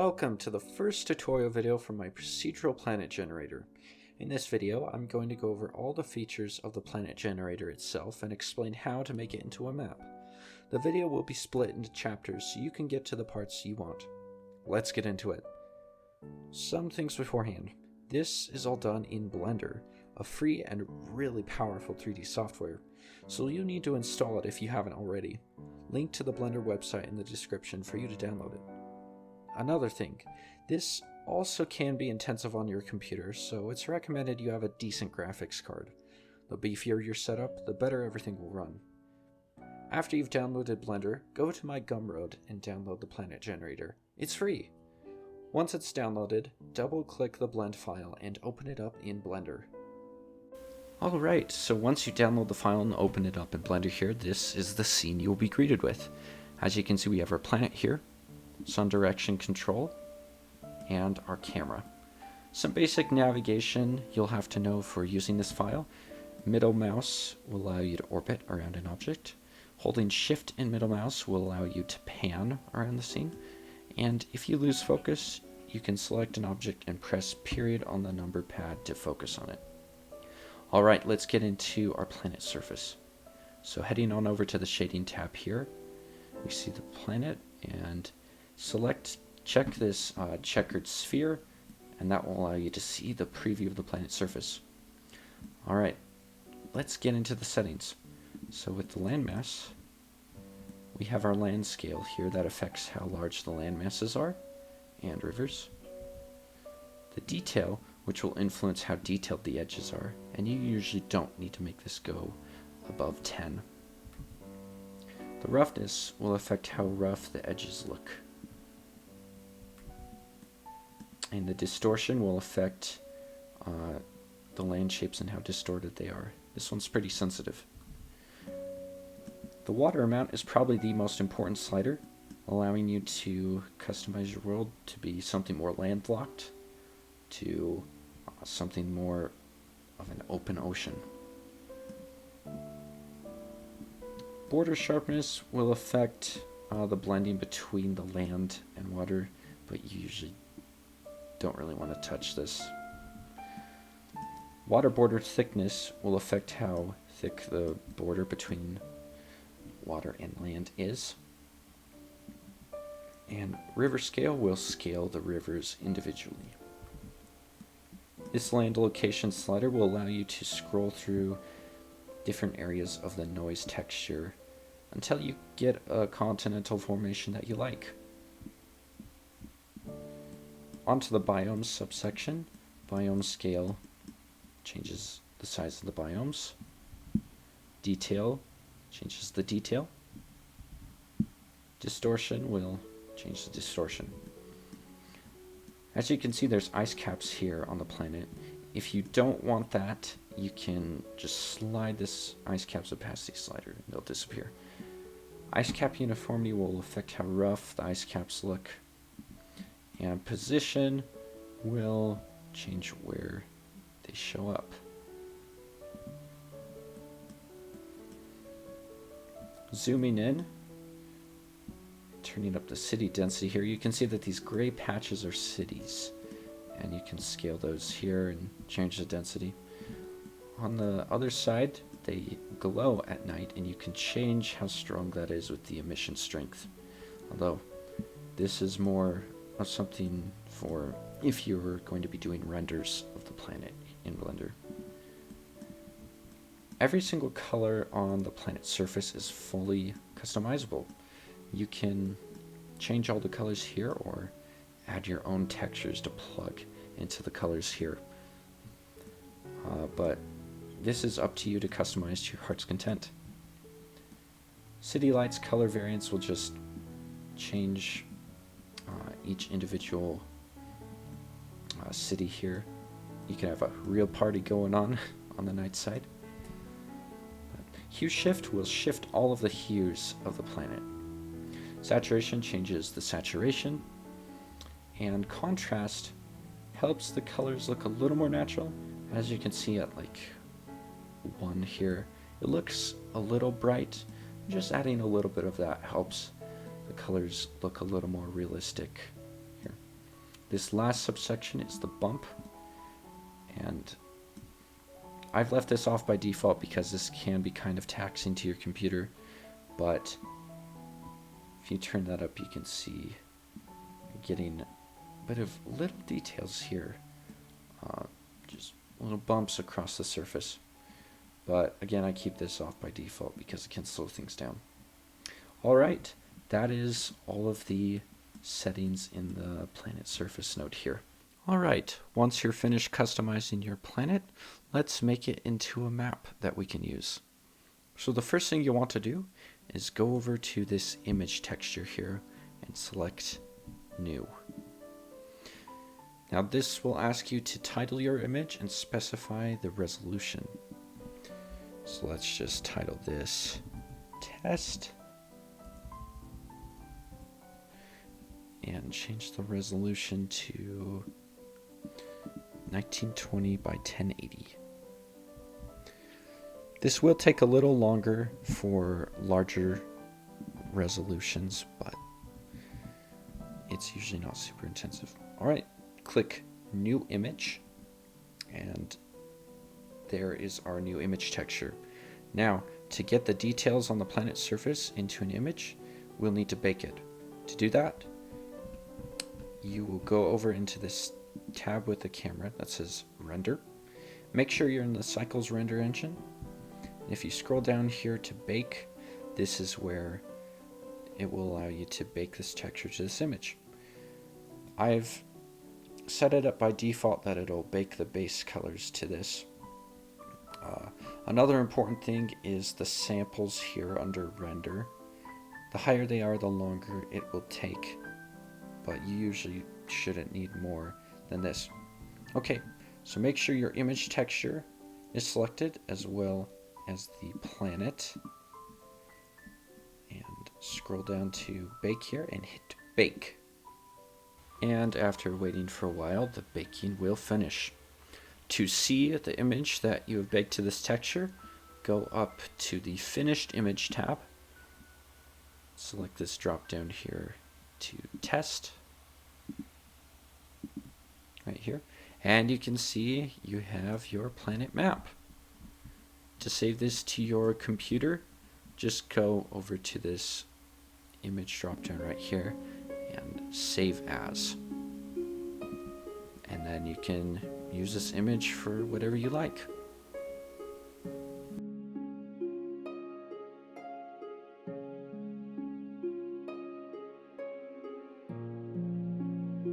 Welcome to the first tutorial video for my procedural planet generator. In this video, I'm going to go over all the features of the planet generator itself and explain how to make it into a map. The video will be split into chapters so you can get to the parts you want. Let's get into it. Some things beforehand. This is all done in Blender, a free and really powerful 3D software, so you need to install it if you haven't already. Link to the Blender website in the description for you to download it. Another thing, this also can be intensive on your computer, so it's recommended you have a decent graphics card. The beefier your setup, the better everything will run. After you've downloaded Blender, go to my Gumroad and download the planet generator. It's free! Once it's downloaded, double-click the blend file and open it up in Blender. Alright, so once you download the file and open it up in Blender here, this is the scene you'll be greeted with. As you can see, we have our planet here, sun direction control, and our camera. Some basic navigation you'll have to know for using this file. Middle mouse will allow you to orbit around an object. Holding shift and middle mouse will allow you to pan around the scene. And if you lose focus, you can select an object and press period on the number pad to focus on it. Alright, let's get into our planet surface. So heading on over to the shading tab here, we see the planet, and check this checkered sphere, and that will allow you to see the preview of the planet's surface. Alright, let's get into the settings. So with the landmass, we have our land scale here that affects how large the land masses are, and rivers. The detail, which will influence how detailed the edges are, and you usually don't need to make this go above 10. The roughness will affect how rough the edges look. And the distortion will affect the land shapes and how distorted they are. This one's pretty sensitive. The water amount is probably the most important slider, allowing you to customize your world to be something more landlocked to something more of an open ocean. Border sharpness will affect the blending between the land and water, but you usually don't really want to touch this. Water border thickness will affect how thick the border between water and land is. And river scale will scale the rivers individually. This land location slider will allow you to scroll through different areas of the noise texture until you get a continental formation that you like. Onto the biomes subsection. Biome scale changes the size of the biomes. Detail changes the detail. Distortion will change the distortion. As you can see, there's ice caps here on the planet. If you don't want that, you can just slide this ice caps opacity slider and they'll disappear. Ice cap uniformity will affect how rough the ice caps look. And position will change where they show up. Zooming in, turning up the city density here, you can see that these gray patches are cities, and you can scale those here and change the density. On the other side, they glow at night, and you can change how strong that is with the emission strength. Although this is more of something for if you're going to be doing renders of the planet in Blender. Every single color on the planet's surface is fully customizable. You can change all the colors here or add your own textures to plug into the colors here. But this is up to you to customize to your heart's content. City lights color variants will just change each individual city here. You can have a real party going on the night side. Hue shift will shift all of the hues of the planet. Saturation changes the saturation, and contrast helps the colors look a little more natural. As you can see at like 1 here, it looks a little bright. Just adding a little bit of that helps the colors look a little more realistic here. This last subsection is the bump, and I've left this off by default because this can be kind of taxing to your computer, but if you turn that up, you can see getting a bit of little details here, just little bumps across the surface. But again, I keep this off by default because it can slow things down. All right, that is all of the settings in the planet surface node here. All right, once you're finished customizing your planet, let's make it into a map that we can use. So the first thing you want to do is go over to this image texture here and select New. Now this will ask you to title your image and specify the resolution. So let's just title this Test and change the resolution to 1920 by 1080. This will take a little longer for larger resolutions, but it's usually not super intensive. All right, click New Image, and there is our new image texture. Now, to get the details on the planet's surface into an image, we'll need to bake it. To do that, you will go over into this tab with the camera that says Render. Make sure you're in the Cycles render engine. And if you scroll down here to bake, this is where it will allow you to bake this texture to this image. I've set it up by default that it'll bake the base colors to this. Another important thing is the samples here under Render. The higher they are, the longer it will take, but you usually shouldn't need more than this. Okay, so make sure your image texture is selected as well as the planet, and scroll down to Bake here and hit Bake. And after waiting for a while, the baking will finish. To see the image that you have baked to this texture, go up to the Finished Image tab. Select this drop down here to Test, right here, and you can see you have your planet map. To save this to your computer, just go over to this image drop down right here and Save As. And then you can use this image for whatever you like.